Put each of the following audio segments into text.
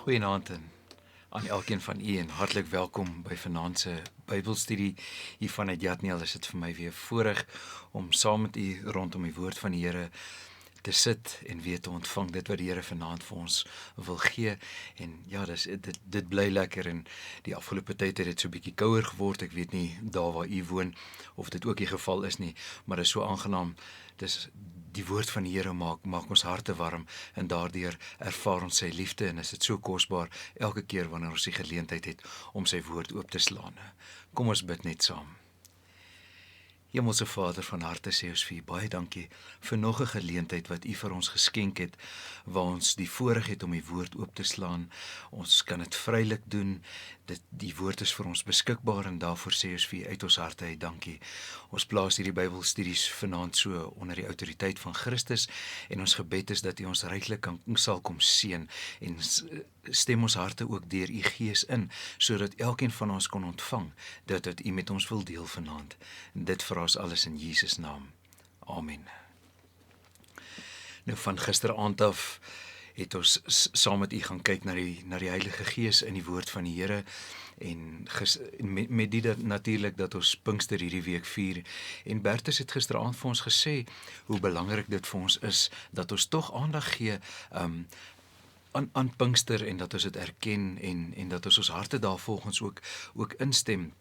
Goeienaand aan elkeen van u en hartlik welkom by vanaand se Bybelstudie hier vanuit Jatniel. Is dit vir my weer voorreg om saam met u rondom die woord van die Here te sit en weer te ontvang dit wat die Here vanaand vir ons wil gee. En ja, dit bly lekker en die afgelope tyd het dit so 'n bietjie kouer geword. Ek weet nie daar waar u woon of dit ook die geval is nie, maar dit is so aangenaam. Dis die woord van die Here maak ons harte warm en daardeur ervaar ons sy liefde en is dit so kosbaar elke keer wanneer ons die geleentheid het om sy woord oop te slaan. Kom ons bid net saam. Hemelse Vader, van harte sê ons vir u baie dankie vir nog 'n geleentheid wat u vir ons geskenk het, waar ons die voorreg het om die woord oop te slaan. Ons kan dit vrylik doen. Die woord is vir ons beskikbaar en daarvoor sê ons vir u uit ons harte uit dankie. Ons plaas hierdie Bybelstudies vanaand so onder die autoriteit van Christus en ons gebed is dat u ons ryklik sal kom seën en stem ons harte ook deur u Gees in, sodat elkeen van ons kon ontvang dit wat u met ons wil deel vanaand. En dit vra ons alles in Jesus naam. Amen. Nou van gisteraand af het ons saam met u gaan kyk na die Heilige Gees in die woord van die Here en met dit natuurlik dat ons Pinkster hierdie week vier. En Bertus het gisteraand vir ons gesê hoe belangrik dit vir ons is dat ons tog aandag gee aan Pinkster en dat ons dit erken en dat ons harte daarvolgens ook instem.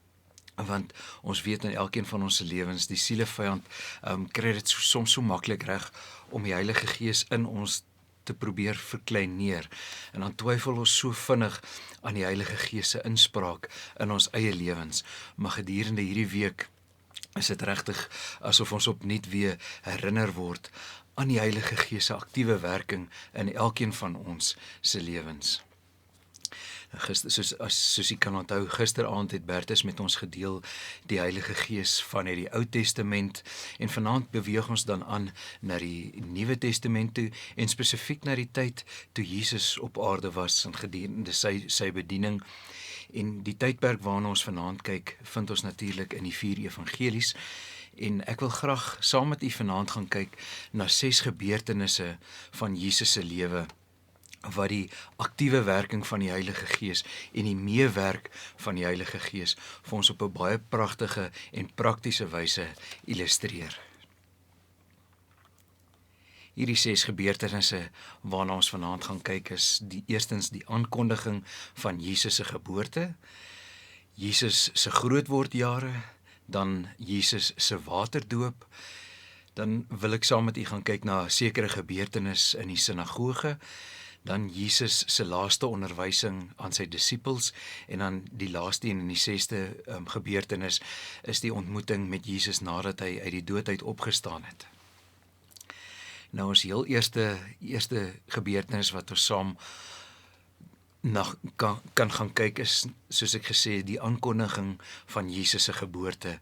Want ons weet in elkeen van ons lewens, die sielevyand kry dit soms so maklik reg om die Heilige Gees in ons te probeer verkleineer. En dan twyfel ons so vinnig aan die Heilige Gees se inspraak in ons eie lewens. Maar gedurende hierdie week is dit regtig asof ons opnuut weer herinner word aan die Heilige Gees se aktiewe werking in elkeen van ons se lewens. Soos jy kan onthou, gisteraand het Bertus met ons gedeel die Heilige Gees vanuit die Ou Testament en vanaand beweeg ons dan aan na die Nuwe Testament toe en spesifiek na die tyd toe Jesus op aarde was en gedurende sy bediening. En die tydperk waarna ons vanaand kyk, vind ons natuurlik in die 4 evangelies. En ek wil graag saam met u vanaand gaan kyk na 6 gebeurtenisse van Jesus se lewe wat die aktiewe werking van die Heilige Gees en die meewerk van die Heilige Gees vir ons op 'n baie pragtige en praktiese wyse illustreer. Hierdie 6 gebeurtenisse waarna ons vanaand gaan kyk is eerstens die aankondiging van Jesus se geboorte, Jesus se grootwordjare, dan Jesus se waterdoop. Dan wil ek saam met u gaan kyk na 'n sekere gebeurtenis in die sinagoge, dan Jesus se laaste onderwysing aan sy disippels en dan die laaste en die 6ste gebeurtenis is die ontmoeting met Jesus nadat hy uit die dood uit opgestaan het. Nou ons heel eerste gebeurtenis wat ons saam kan gaan kyk is, soos ek gesê, die aankondiging van Jesus se geboorte.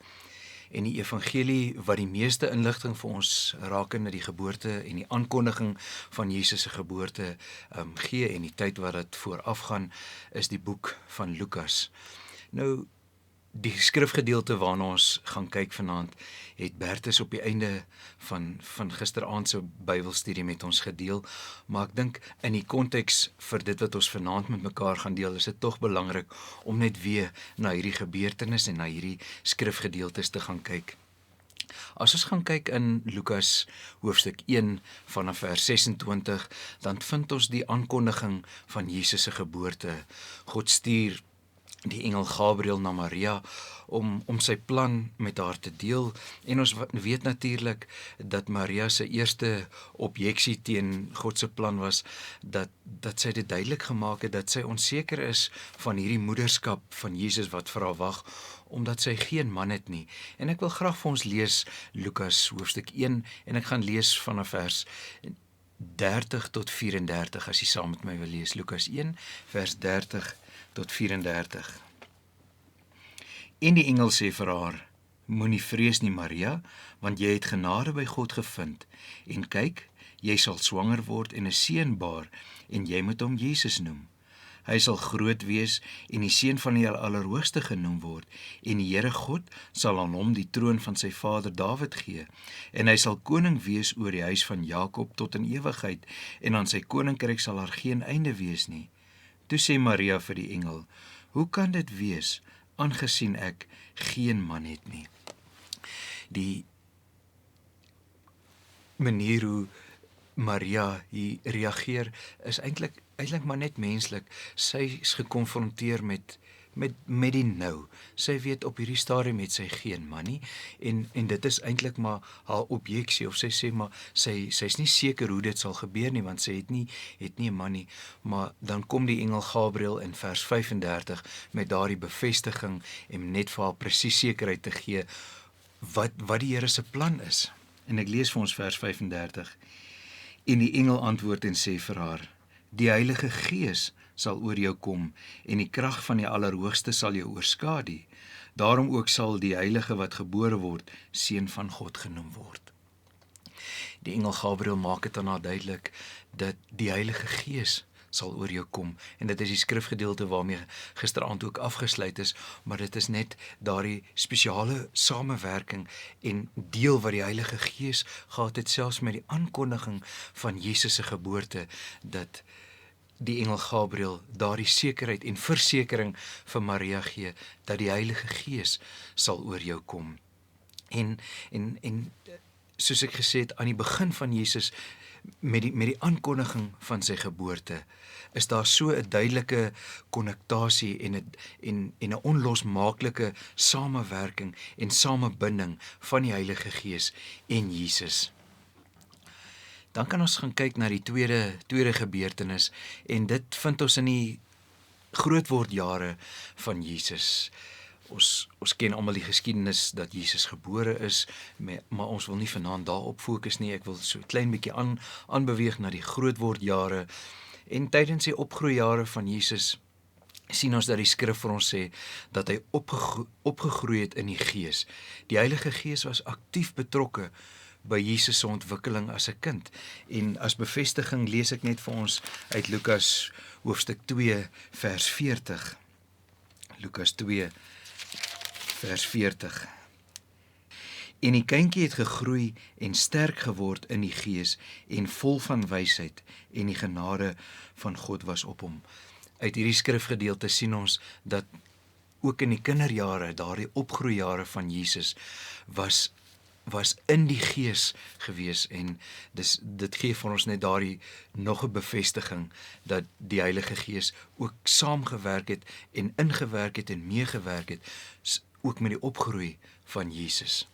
En die evangelie wat die meeste inligting vir ons rakende die geboorte en die aankondiging van Jesus se geboorte gee en die tyd wat dit voorafgaan, is die boek van Lukas. Nou, die skrifgedeelte waarna ons gaan kyk vanaand, het Bertus op die einde van gisteraand se Bybelstudie met ons gedeel, maar ek dink in die konteks vir dit wat ons vanaand met mekaar gaan deel, is dit tog belangrik om net weer na hierdie gebeurtenis en na hierdie skrifgedeeltes te gaan kyk. As ons gaan kyk in Lukas hoofstuk 1 vanaf vers 26, dan vind ons die aankondiging van Jesus se geboorte. God stuur die engel Gabriël na Maria om sy plan met haar te deel en ons weet natuurlik dat Maria se eerste objeksie teen God se plan was dat sy dit duidelik gemaak het dat sy onseker is van hierdie moederskap van Jesus wat vir haar wag, omdat sy geen man het nie. En ek wil graag vir ons lees Lukas hoofstuk 1 en ek gaan lees vanaf vers 30 tot 34 as jy saam met my wil lees. Lukas 1 vers 30 tot 34. En die engel sê vir haar, moenie vrees nie Maria, want jy het genade by God gevind. En kyk, jy sal swanger word en 'n seun baar, en jy moet hom Jesus noem. Hy sal groot wees en die seun van die Allerhoogste genoem word, en die Here God sal aan hom die troon van sy vader Dawid gee, en hy sal koning wees oor die huis van Jakob tot in ewigheid, en aan sy koninkryk sal daar geen einde wees nie. Toe sê Maria vir die engel: "Hoe kan dit wees, aangesien ek geen man het nie?" Die manier hoe Maria hier reageer is eintlik maar net menslik. Sy is gekonfronteer met die nou. Sy weet op hierdie stadium het sy geen man nie en dit is eintlik maar haar objeksie, of sy sê maar sy's nie seker hoe dit sal gebeur nie, want sy het nie 'n man nie. Maar dan kom die engel Gabriël in vers 35 met daardie bevestiging en net vir haar presies sekerheid te gee wat die Here se plan is. En ek lees vir ons vers 35. En die engel antwoord en sê vir haar: "Die Heilige Gees sal oor jou kom en die krag van die Allerhoogste sal jou oorskadu. Daarom ook sal die Heilige wat gebore word, seun van God genoem word." Die engel Gabriël maak dit aan haar duidelik dat die Heilige Gees sal oor jou kom, en dit is die skrifgedeelte waarmee gisteraand ook afgesluit is, maar dit is net daardie spesiale samewerking en deel wat die Heilige Gees gehad het, selfs met die aankondiging van Jesus se geboorte, dat die engel Gabriël daardie sekerheid en versekering vir Maria gee, dat die Heilige Gees sal oor jou kom. En soos ek gesê het, aan die begin van Jesus, met die aankondiging van sy geboorte, is daar so 'n duidelike konnektasie en 'n onlosmaaklike samewerking en samebinding van die Heilige Gees en Jesus. Dan kan ons gaan kyk na die tweede gebeurtenis, en dit vind ons in die grootwordjare van Jesus. Ons ken almal die geskiedenis dat Jesus gebore is, maar ons wil nie vanaand daarop fokus nie. Ek wil so 'n klein bietjie aanbeweeg na die grootwordjare. En tydens die opgroeijare van Jesus sien ons dat die skrif vir ons sê dat hy opgegroei het in die Gees. Die Heilige Gees was aktief betrokke by Jesus se ontwikkeling as 'n kind. En as bevestiging lees ek net vir ons uit Lukas hoofstuk 2 vers 40. Lukas 2 vers 40. En die kindjie het gegroei en sterk geword in die Gees en vol van wysheid, en die genade van God was op hom. Uit hierdie skrifgedeelte sien ons dat ook in die kinderjare, daardie opgroeijare van Jesus, was in die Gees gewees, en dit gee vir ons net daardie nog 'n bevestiging dat die Heilige Gees ook saamgewerk het en ingewerk het en meegewerk het, ook met die opgroei van Jesus.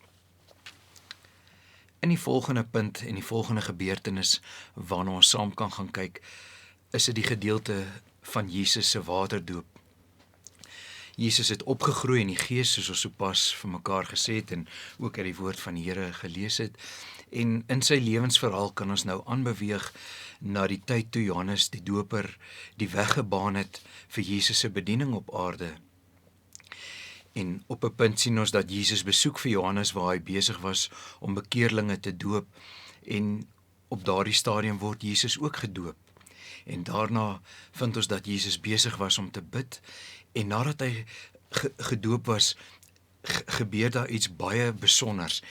In die volgende punt en die volgende gebeurtenis waarna ons saam kan gaan kyk, is dit die gedeelte van Jesus se waterdoop. Jesus het opgegroei in die Gees, soos ons sopas vir mekaar gesê het en ook uit die woord van die Here gelees het. En in sy lewensverhaal kan ons nou aanbeweeg na die tyd toe Johannes die Doper die weg gebaan het vir Jesus se bediening op aarde. En op 'n punt sien ons dat Jesus besoek vir Johannes waar hy besig was om bekeerlinge te doop, en op daardie stadium word Jesus ook gedoop. En daarna vind ons dat Jesus besig was om te bid, en nadat hy gedoop was, gebeur daar iets baie besonders,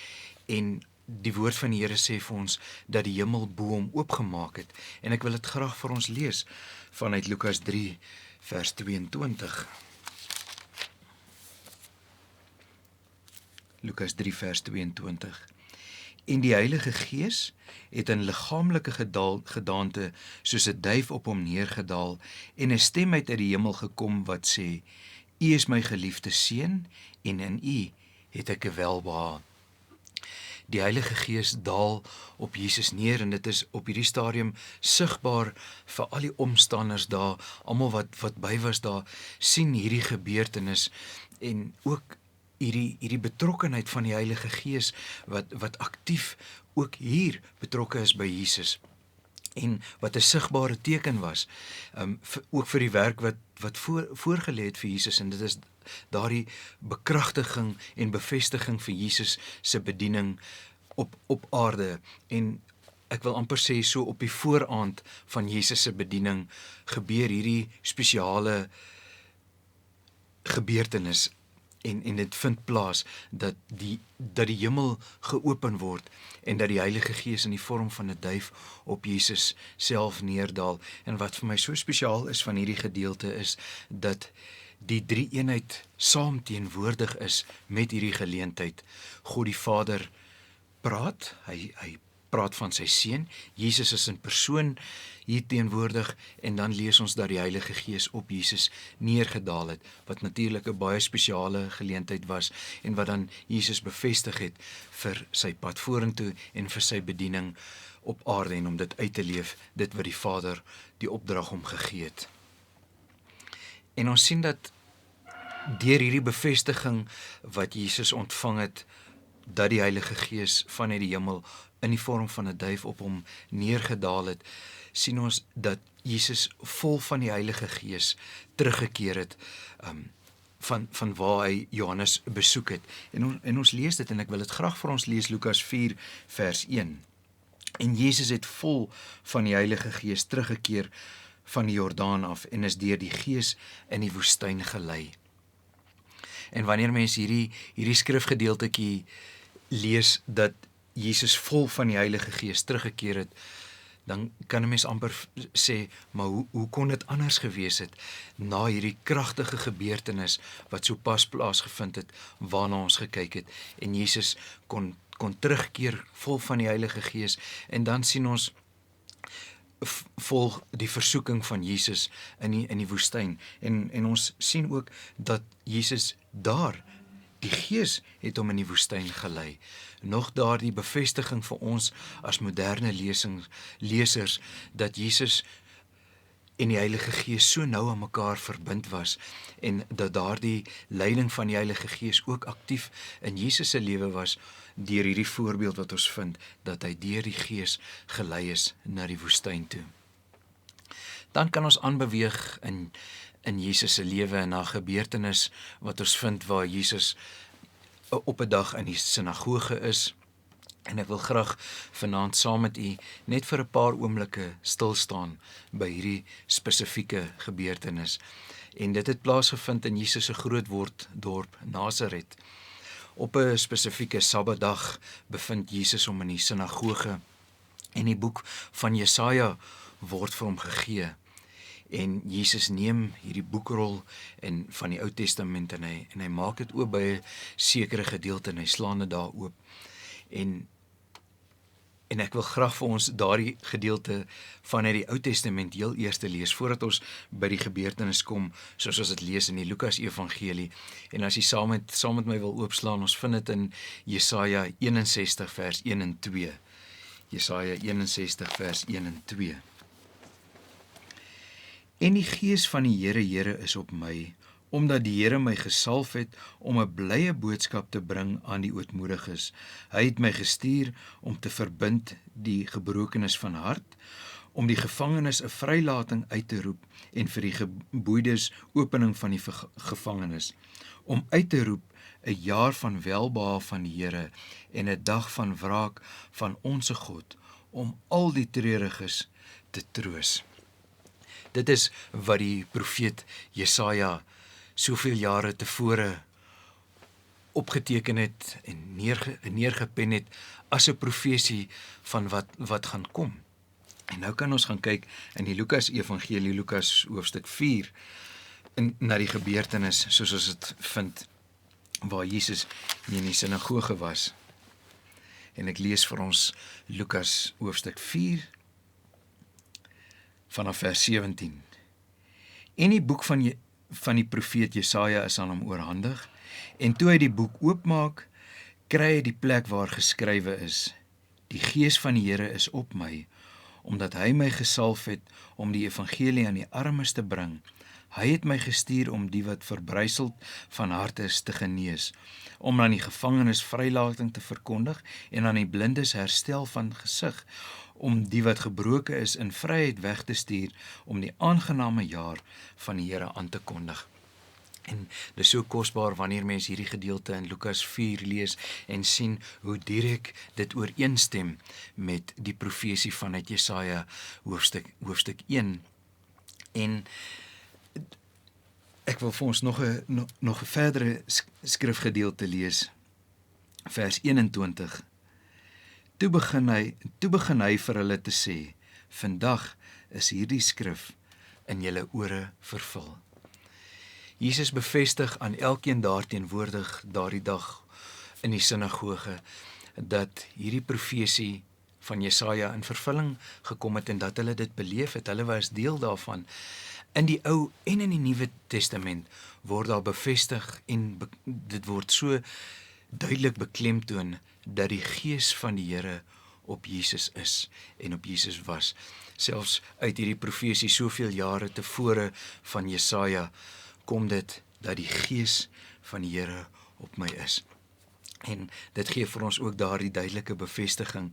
en die woord van die Here sê vir ons dat die hemel bo hom oopgemaak het, en ek wil dit graag vir ons lees vanuit Lukas 3 vers 22. Lukas 3 vers 22. En die Heilige Gees het in liggaamlike gedaante soos 'n duif op hom neergedaal, en 'n stem uit die hemel gekom wat sê: U is my geliefde seun, en in u het ek 'n welbehae. Die Heilige Gees daal op Jesus neer, en dit is op hierdie stadium sigbaar vir al die omstanders daar, almal wat by was daar, sien hierdie gebeurtenis, en ook hierdie betrokkenheid van die Heilige Gees wat aktief ook hier betrokke is by Jesus, en wat 'n sigbare teken was, ook vir die werk wat voorgelê het vir Jesus, en dit is daardie bekragtiging en bevestiging vir Jesus se bediening op aarde. En ek wil amper sê, so op die vooraand van Jesus se bediening gebeur hierdie spesiale gebeurtenis. en dit vind plaas dat die hemel geopen word en dat die Heilige Gees in die vorm van 'n duif op Jesus self neerdal. En wat vir my so spesiaal is van hierdie gedeelte is dat die drie eenheid saam teenwoordig is met hierdie geleentheid. God die Vader praat, hy praat van sy seun, Jesus is in persoon hier teenwoordig en dan lees ons dat die Heilige Gees op Jesus neergedaal het, wat natuurlik 'n baie spesiale geleentheid was en wat dan Jesus bevestig het vir sy pad vorentoe en vir sy bediening op aarde en om dit uit te leef, dit wat die Vader die opdrag hom gegee het. En ons sien dat deur hierdie bevestiging wat Jesus ontvang het, dat die Heilige Gees vanuit die hemel in die vorm van 'n duif op hom neergedaal het, sien ons dat Jesus vol van die Heilige Gees teruggekeer het van waar hy Johannes besoek het. En ons lees dit en ek wil dit graag vir ons lees, Lukas 4 vers 1. En Jezus het vol van die Heilige Gees teruggekeer van die Jordaan af en is deur die Gees in die woestyn gelei. En wanneer mens hierdie skrifgedeeltetjie lees dat Jesus vol van die Heilige Gees teruggekeer het, dan kan 'n mens amper sê, maar hoe kon dit anders gewees het na hierdie kragtige gebeurtenis wat so pas plaasgevind het, waarna ons gekyk het, en Jesus kon terugkeer vol van die Heilige Gees, en dan sien ons volg die versoeking van Jesus in die woestyn, en ons sien ook dat Jesus daar, die Gees het hom in die woestyn gelei. Nog daardie bevestiging vir ons as moderne lesers, dat Jesus en die Heilige Gees so nou aan mekaar verbind was, en dat daardie leiding van die Heilige Gees ook aktief in Jesus se lewe was, deur hierdie voorbeeld wat ons vind, dat hy deur die Gees gelei is na die woestyn toe. Dan kan ons aanbeweeg in Jesus se lewe en na gebeurtenis wat ons vind waar Jesus op 'n dag in die sinagoge is, en ek wil graag vanaand saam met u net vir 'n paar oomblikke stil staan by hierdie spesifieke gebeurtenis. En dit het plaasgevind in Jesus se grootworddorp Nasaret. Op 'n spesifieke Sabbatdag bevind Jesus hom in die sinagoge en die boek van Jesaja word vir hom gegee. En Jesus neem hierdie boekrol van die Ou Testament en hy maak dit oop by 'n sekere gedeelte en hy slaan dit daar oop. En ek wil graag vir ons daardie gedeelte vanuit die Ou Testament heel eers lees, voordat ons by die gebeurtenis kom, soos ons dit lees in die Lukas Evangelie. En as jy saam met my wil oopslaan, ons vind dit in Jesaja 61 vers 1 en 2. Jesaja 61 vers 1 en 2. En die Gees van die Here is op my, omdat die Here my gesalf het om 'n blye boodskap te bring aan die ootmoediges. Hy het my gestuur om te verbind die gebrokenes van hart, om die gevangenes 'n vrylating uit te roep en vir die geboeides opening van die gevangenes, om uit te roep 'n jaar van welbehae van die Here en 'n dag van wraak van onsse God, om al die treuriges te troos. Dit is wat die profeet Jesaja soveel jare tevore opgeteken het en neergepen het as 'n profesie van wat gaan kom. En nou kan ons gaan kyk in die Lukas Evangelie, Lukas hoofstuk 4, na die gebeurtenis soos ons dit vind, waar Jesus in die sinagoge was. En ek lees vir ons Lukas hoofstuk 4, vanaf vers 17. En die boek van die profeet Jesaja is aan hom oorhandig, en toe hy die boek oopmaak, kry hy die plek waar geskrywe is: Die Gees van die Here is op my, omdat hy my gesalf het om die evangelie aan die armes te bring. Hy het my gestuur om die wat verbryseld van hart is te genees, om aan die gevangenes vrylating te verkondig en aan die blindes herstel van gesig, om die wat gebroken is in vryheid weg te stuur, om die aangename jaar van die Here aan te kondig. En dit is so kosbaar wanneer mens hierdie gedeelte in Lukas 4 lees en sien hoe direk dit ooreenstem met die profesie vanuit Jesaja hoofstuk 1. En Ek wil vir ons nog 'n verdere skrifgedeelte lees, vers 21. Toe begin hy vir hulle te sê, vandag is hierdie skrif in julle ore vervul. Jesus bevestig aan elkeen daar teenwoordig daardie dag in die sinagoge dat hierdie profesie van Jesaja in vervulling gekom het en dat hulle dit beleef het. Hulle was deel daarvan. In die Ou en in die Nuwe Testament word daar bevestig en dit word so duidelik beklemtoon dat die Gees van die Here op Jesus is en op Jesus was. Selfs uit hierdie profesie soveel jare tevore van Jesaja kom dit dat die Gees van die Here op my is. En dit gee vir ons ook daardie duidelike bevestiging,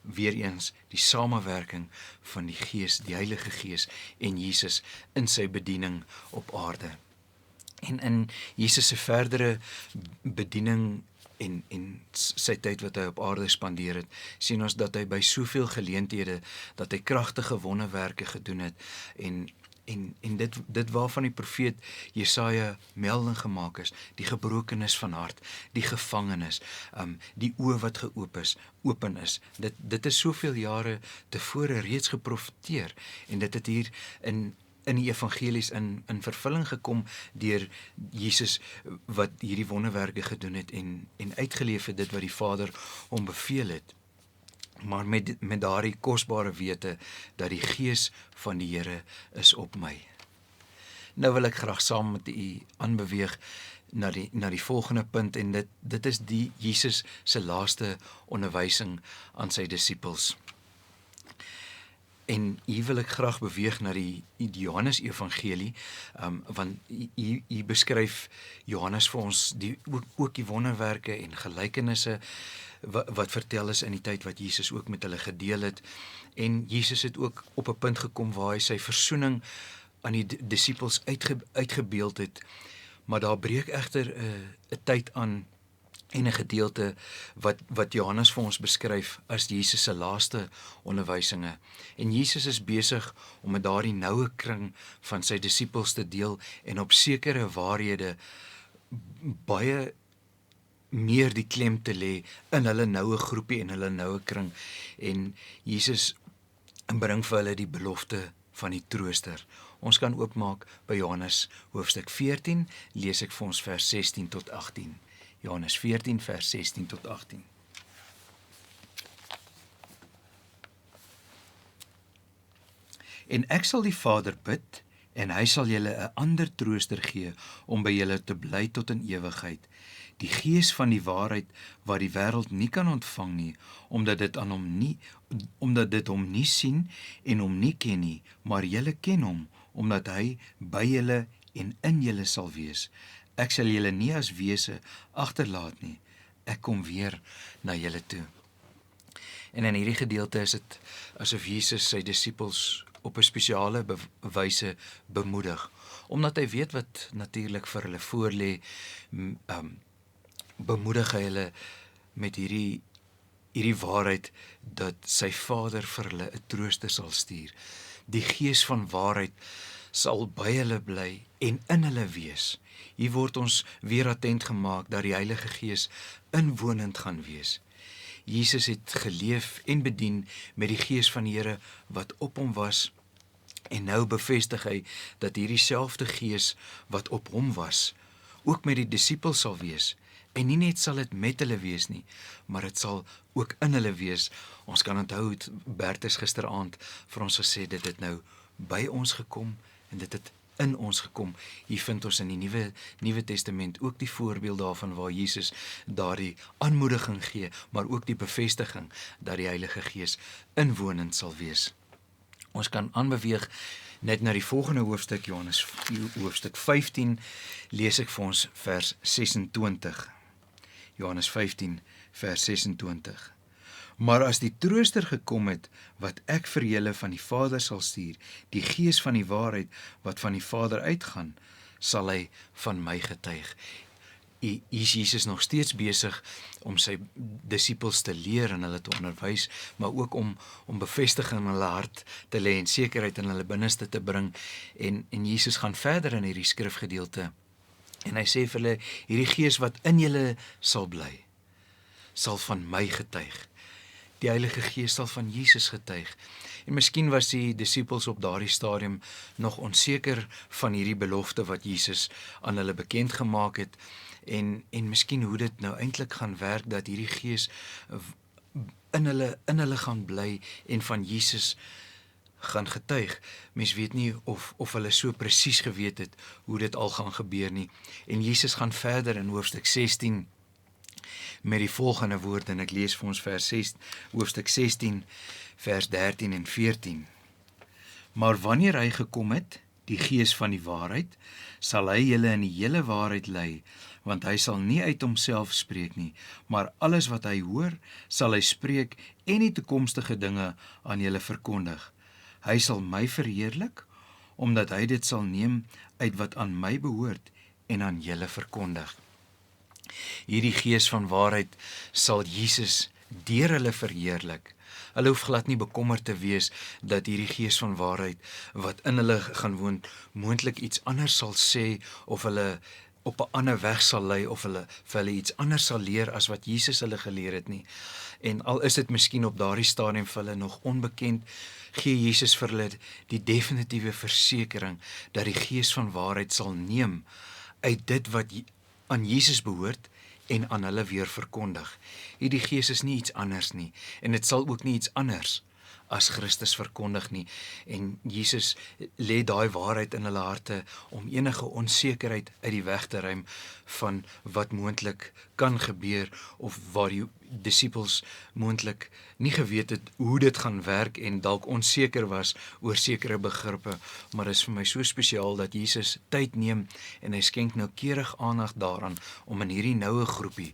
weer eens die samewerking van die Gees, die Heilige Gees en Jesus in sy bediening op aarde. En in Jesus se verdere bediening en sy tyd wat hy op aarde spandeer het, sien ons dat hy by soveel geleenthede, dat hy kragtige wonderwerke gedoen het en dit waarvan die profeet Jesaja melding gemaak is, die gebrokenis van hart, die gevangenes, die oë wat open is. Dit is soveel jare tevore reeds geprofeteer en dit het hier in die evangelies in vervulling gekom deur Jesus wat hierdie wonderwerke gedoen het en uitgeleef het dit wat die Vader hom beveel het. Maar met daardie kosbare wete dat die Gees van die Here is op my. Nou wil ek graag saam met u aanbeweeg na die volgende punt en dit is die Jesus se laaste onderwysing aan sy disippels. En hier wil ek graag beweeg na die Johannes Evangelie, want hier beskryf Johannes vir ons ook die wonderwerke en gelykenisse wat vertel is in die tyd wat Jesus ook met hulle gedeel het. En Jesus het ook op 'n punt gekom waar hy sy versoening aan die disippels uitgebeeld het, maar daar breek egter 'n tyd aan en 'n gedeelte wat Johannes vir ons beskryf as Jesus se laaste onderwysinge. En Jesus is besig om met daardie noue kring van sy disippels te deel en op sekere waarhede baie meer die klem te lê in hulle noue groepie en hulle noue kring. En Jesus bring vir hulle die belofte van die trooster. Ons kan oopmaak by Johannes hoofstuk 14, lees ek vir ons vers 16 tot 18. Johannes 14 vers 16 tot 18. En ek sal die Vader bid, en hy sal julle 'n ander trooster gee, om by julle te bly tot in ewigheid. Die Gees van die waarheid, wat die wêreld nie kan ontvang nie, omdat dit hom nie sien en hom nie ken nie, maar julle ken hom, omdat hy by julle en in julle sal wees. Ek sal julle nie as wese agterlaat nie. Ek kom weer na julle toe. En in hierdie gedeelte is dit asof Jesus sy disippels op 'n spesiale wyse bemoedig, omdat hy weet wat natuurlik vir hulle voorlê. Bemoedig hy hulle met hierdie waarheid dat sy Vader vir hulle 'n trooster sal stuur. Die Gees van waarheid sal by hulle bly en in hulle wees. Hier word ons weer attent gemaak dat die Heilige Gees inwonend gaan wees. Jesus het geleef en bedien met die Gees van die Here wat op hom was, en nou bevestig hy dat hierdie selfde Gees wat op hom was, ook met die disippels sal wees. En nie net sal dit met hulle wees nie, maar dit sal ook in hulle wees. Ons kan onthou het Bertus gisteraand vir ons gesê, dit het nou by ons gekom en dit het in ons gekom. Hier vind ons in die Nuwe Testament ook die voorbeeld daarvan waar Jesus daardie aanmoediging gee, maar ook die bevestiging dat die Heilige Gees inwonend sal wees. Ons kan aanbeweeg net na die volgende hoofstuk, Johannes hoofstuk 15, lees ek vir ons vers 26. Johannes 15 vers 26. Maar as die trooster gekom het, wat ek vir julle van die Vader sal stuur, die Gees van die waarheid, wat van die Vader uitgaan, sal hy van my getuig. is Jesus nog steeds besig om sy disippels te leer en hulle te onderwys, maar ook om bevestiging in hulle hart te lê en sekerheid in hulle binneste te bring. En Jesus gaan verder in hierdie skrifgedeelte. En hy sê vir hulle, hierdie gees wat in julle sal bly, sal van my getuig. Die Heilige Gees sal van Jesus getuig. En miskien was die disippels op daardie stadium nog onseker van hierdie belofte wat Jesus aan hulle bekend gemaak het. En miskien hoe dit nou eintlik gaan werk, dat hierdie Gees in hulle gaan bly en van Jesus gaan getuig. Mens weet nie of hulle so presies geweet het hoe dit al gaan gebeur nie. En Jesus gaan verder in hoofstuk 16 met die volgende woorde, en ek lees vir ons hoofstuk 16 vers 13 en 14. Maar wanneer hy gekom het, die Gees van die waarheid, sal hy julle in die hele waarheid lei, want hy sal nie uit homself spreek nie, maar alles wat hy hoor, sal hy spreek en die toekomstige dinge aan julle verkondig. Hy sal my verheerlik, omdat hy dit sal neem uit wat aan my behoort en aan julle verkondig. Hierdie Gees van waarheid sal Jesus deur hulle verheerlik. Hulle hoef glad nie bekommerd te wees dat hierdie Gees van waarheid wat in hulle gaan woon, moontlik iets anders sal sê of hulle op 'n ander weg sal lei of vir hulle iets anders sal leer as wat Jesus hulle geleer het nie. En al is dit miskien op daardie stadium vir hulle nog onbekend, gee Jesus vir hulle die definitiewe versekering dat die Gees van waarheid sal neem uit dit wat aan Jesus behoort en aan hulle weer verkondig. Hierdie Gees is nie iets anders nie, en dit sal ook nie iets anders as Christus verkondig nie. En Jesus lê daai waarheid in hulle harte om enige onsekerheid uit die weg te ruim van wat moontlik kan gebeur of waar die disippels moontlik nie geweet het hoe dit gaan werk en dalk onseker was oor sekere begrippe. Maar dit is vir my so spesiaal dat Jesus tyd neem en hy skenk noukeurig aandag daaraan om in hierdie noue groepie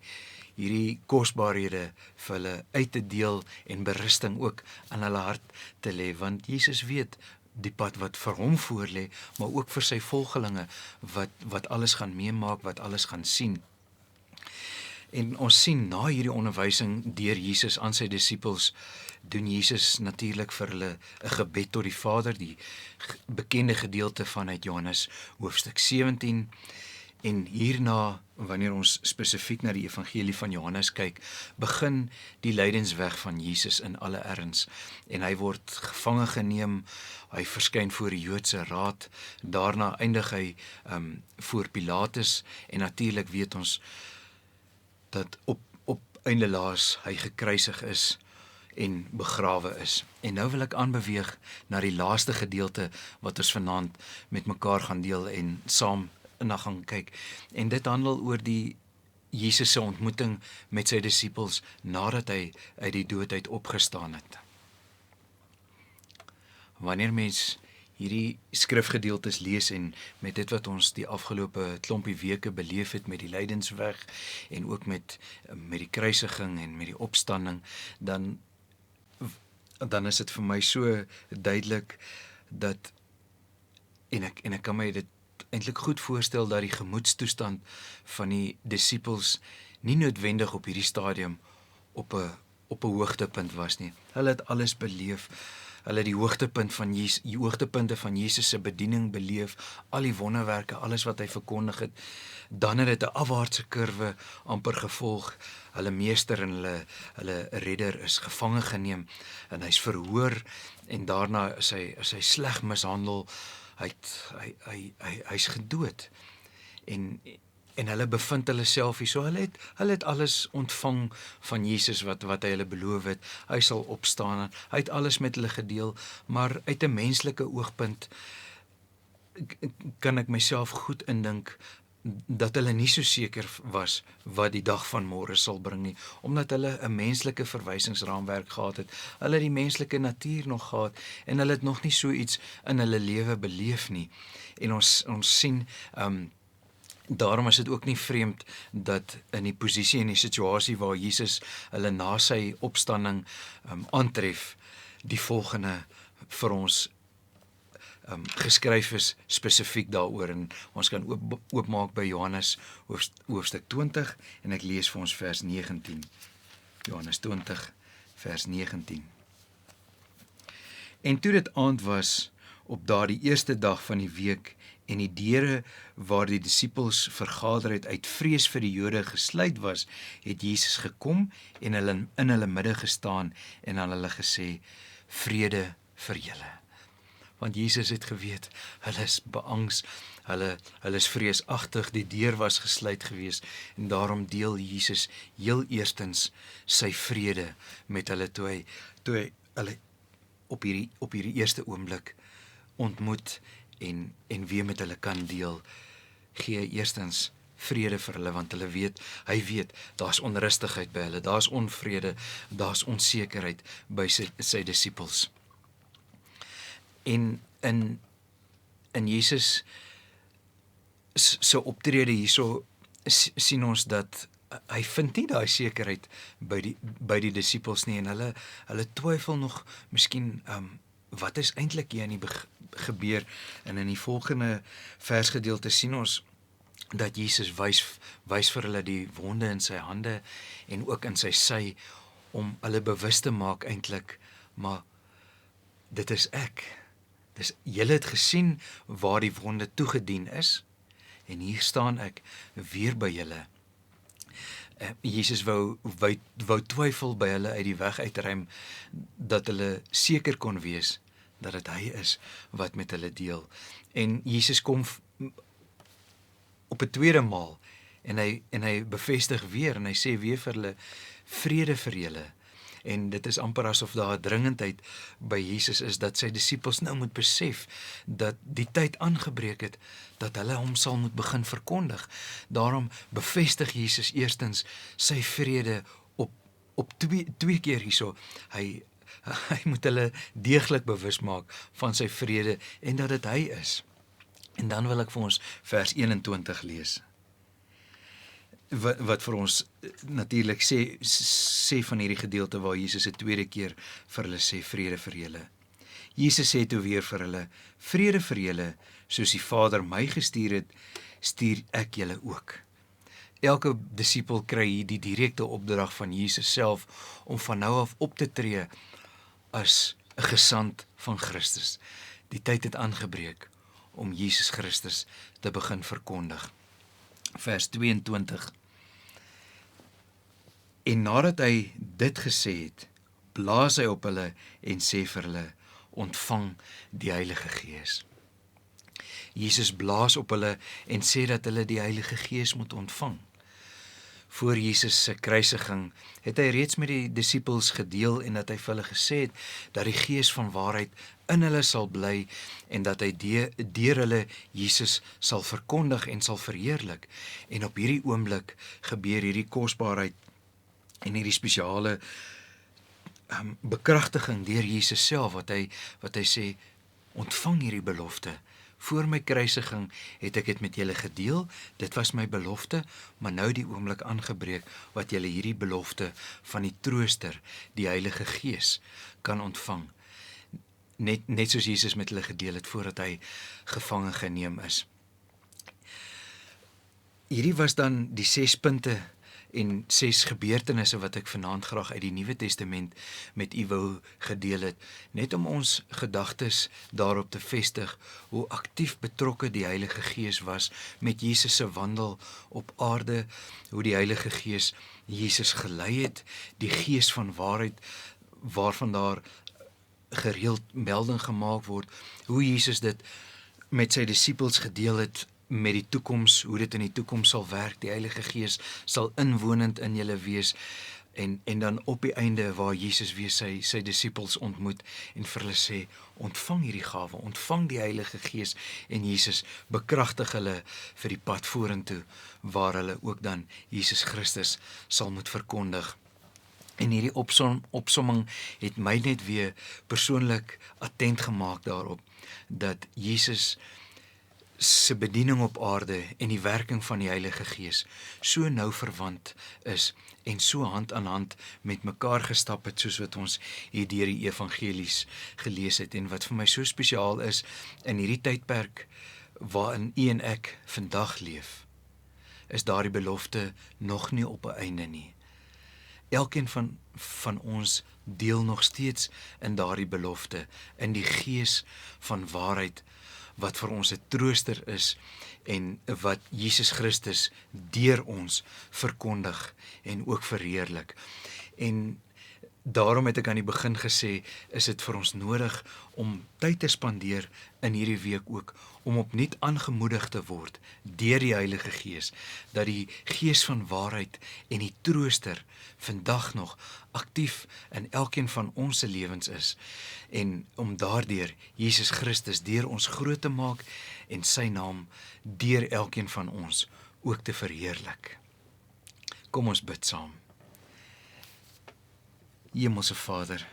hierdie kosbarehede vir hulle uit te deel en berusting ook in hulle hart te lê, want Jesus weet die pad wat vir hom voorlê, maar ook vir sy volgelinge wat alles gaan meemaak, wat alles gaan sien. En ons sien na hierdie onderwysing deur Jesus aan sy disippels, doen Jesus natuurlik vir hulle 'n gebed tot die Vader, die bekende gedeelte vanuit Johannes hoofstuk 17. En hierna, wanneer ons spesifiek na die evangelie van Johannes kyk, begin die lydensweg van Jesus in alle erns. En hy word gevange geneem, hy verskyn voor die Joodse raad, daarna eindig hy voor Pilatus, en natuurlik weet ons dat op einde laas hy gekruisig is en begrawe is. En nou wil ek aanbeweeg na die laaste gedeelte wat ons vanaand met mekaar gaan deel en saam na gaan kyk. En dit handel oor die Jesus se ontmoeting met sy disippels nadat hy uit die dood uit opgestaan het. Wanneer mens hierdie skrifgedeeltes lees en met dit wat ons die afgelope klompie weke beleef het met die lydensweg en ook met die kruisiging en met die opstanding, dan is dit vir my so duidelik dat en ek kan my dit eintlik goed voorstel dat die gemoedstoestand van die disippels nie noodwendig op hierdie stadium op 'n hoogtepunt was nie. Hulle het alles beleef. Hulle het die hoogtepunte van Jesus se bediening beleef, al die wonderwerke, alles wat hy verkondig het. Dan het dit 'n afwaartse kurwe amper gevolg. Hulle meester en hulle redder is gevange geneem en hy's verhoor en daarna is hy sleg mishandel. Hy's gedood. En hulle bevind hulle self hier. So hulle het alles ontvang van Jesus wat hy hulle beloof het. Hy sal opstaan. Hy het alles met hulle gedeel, maar uit 'n menslike oogpunt kan ek myself goed indink dat hulle nie so seker was wat die dag van môre sal bring nie, omdat hulle 'n menslike verwysingsraamwerk gehad het. Hulle het die menslike natuur nog gehad en hulle het nog nie so iets in hulle lewe beleef nie. En ons sien daarom is dit ook nie vreemd dat in die posisie en die situasie waar Jesus hulle na sy opstanding aantref, die volgende vir ons geskryf is spesifiek daaroor, en ons kan oopmaak by Johannes hoofstuk 20 en ek lees vir ons vers 19. Johannes 20 vers 19. En toe dit aand was op daardie eerste dag van die week en die deure waar die disippels vergader het uit vrees vir die Jode gesluit was, het Jesus gekom en in hulle midde gestaan en aan hulle gesê, vrede vir julle. Want Jesus het geweet, hulle is beangs, hulle is vreesagtig, die deur was gesluit gewees, en daarom deel Jesus heel eerstens sy vrede met hulle toe hy hulle op hierdie eerste oomblik ontmoet en weer met hulle kan deel, gee hy eerstens vrede vir hulle, want hy weet, daar's onrustigheid by hulle, daar's onvrede, daar's onsekerheid by sy disippels. En in Jesus se optrede hierso sien ons dat hy vind nie daai sekerheid by die disippels nie, en hulle twyfel nog miskien wat is eintlik hier aan die gebeur, en in die volgende versgedeelte sien ons dat Jesus wys vir hulle die wonde in sy hande en ook in sy sy, om hulle bewus te maak eintlik, maar dit is ek. Julle het gesien waar die wonde toegedien is, en hier staan ek weer by julle. Jesus wou twyfel by hulle uit die weg uitruim, dat hulle seker kon wees dat dit hy is wat met hulle deel. En Jesus kom op 'n tweede maal en hy bevestig weer en hy sê weer vir hulle, vrede vir julle. En dit is amper asof daar 'n dringendheid by Jesus is, dat sy disippels nou moet besef dat die tyd aangebreek het, dat hulle hom sal moet begin verkondig. Daarom bevestig Jesus eerstens sy vrede op twee keer hierso. Hy moet hulle deeglik bewus maak van sy vrede en dat dit hy is. En dan wil ek vir ons vers 21 lees. Wat vir ons natuurlik sê van hierdie gedeelte waar Jesus 'n tweede keer vir hulle sê, vrede vir julle. Jesus sê toe weer vir hulle, vrede vir julle, soos die Vader my gestuur het, stuur ek julle ook. Elke disipel kry hier die direkte opdrag van Jesus self om van nou af op te tree as 'n gesant van Christus. Die tyd het aangebreek om Jesus Christus te begin verkondig. Vers 22. En nadat hy dit gesê het, blaas hy op hulle en sê vir hulle, ontvang die Heilige Gees. Jesus blaas op hulle en sê dat hulle die Heilige Gees moet ontvang. Voor Jesus se kruisiging het hy reeds met die disippels gedeel en dat hy vir hulle gesê het dat die Gees van waarheid in hulle sal bly en dat hy deur hulle Jesus sal verkondig en sal verheerlik. En op hierdie oomblik gebeur hierdie kosbaarheid en hierdie spesiale bekragtiging deur Jesus self, wat hy sê, ontvang hierdie belofte. Voor my kruisiging het ek dit met julle gedeel, dit was my belofte, maar nou die oomblik aangebreek wat julle hierdie belofte van die Trooster, die Heilige Gees, kan ontvang. Net soos Jesus met hulle gedeel het voordat hy gevange geneem is. Hierdie was dan die 6 punte en 6 gebeurtenisse wat ek vanaand graag uit die Nuwe Testament met u wou gedeel het, net om ons gedagtes daarop te vestig, hoe aktief betrokke die Heilige Gees was met Jesus se wandel op aarde, hoe die Heilige Gees Jesus gelei het, die Gees van waarheid, waarvan daar gereeld melding gemaak word, hoe Jesus dit met sy disippels gedeel het, met die toekoms, hoe dit in die toekoms sal werk, die Heilige Gees sal inwonend in julle wees, en dan op die einde waar Jesus weer sy disippels ontmoet en vir hulle sê, ontvang hierdie gawe, ontvang die Heilige Gees, en Jesus bekragtig hulle vir die pad vorentoe, waar hulle ook dan Jesus Christus sal moet verkondig. En hierdie opsomming het my net weer persoonlik attent gemaak daarop, dat Jesus se bediening op aarde en die werking van die Heilige Gees so nou verwant is en so hand aan hand met mekaar gestap het soos wat ons hier deur die evangelies gelees het en wat vir my so spesiaal is in hierdie tydperk waarin u en ek vandag leef, is daardie belofte nog nie op 'n einde nie. Elkeen van ons deel nog steeds in daardie belofte, in die gees van waarheid wat vir ons 'n trooster is en wat Jesus Christus deur ons verkondig en ook verheerlik. En daarom het ek aan die begin gesê, is dit vir ons nodig om tyd te spandeer in hierdie week ook, om opnuut aangemoedig te word deur die Heilige Gees, dat die Gees van waarheid en die trooster vandag nog aktief in elkeen van ons se lewens is, en om daardeur Jesus Christus deur ons groot te maak en sy naam deur elkeen van ons ook te verheerlik. Kom ons bid saam. Hemelse Vader,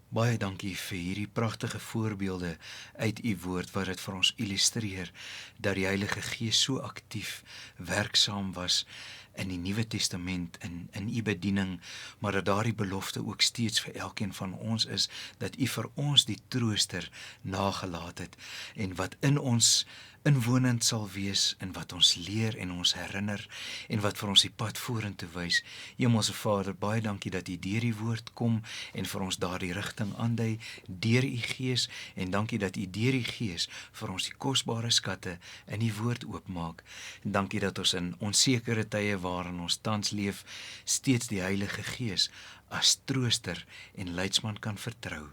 baie dankie vir hierdie pragtige voorbeelde uit u woord wat dit vir ons illustreer, dat die Heilige Gees so aktief werksaam was in die Nuwe Testament, in u bediening, maar dat daardie belofte ook steeds vir elkeen van ons is, dat u vir ons die trooster nagelaat het, en wat in ons inwonend sal wees, en wat ons leer en ons herinner, en wat vir ons die pad vorentoe wys. Hemelse Vader, baie dankie dat u deur die woord kom, en vir ons daardie rigting aandui, deur u Gees, en dankie dat u deur die Gees vir ons die kosbare skatte in die woord oopmaak. En dankie dat ons in onsekere tye waarin ons tans leef, steeds die Heilige Gees as trooster en leidsman kan vertrou.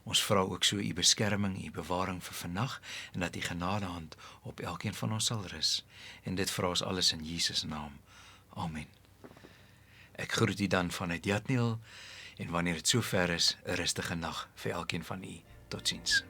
Ons vra ook so u beskerming, u bewaring vir vannag, en dat u genadehand op elkeen van ons sal rus. En dit vra ons alles in Jesus naam. Amen. Ek groet u dan vanuit Jatniel, en wanneer dit sover is, 'n rustige nag vir elkeen van u. Totsiens.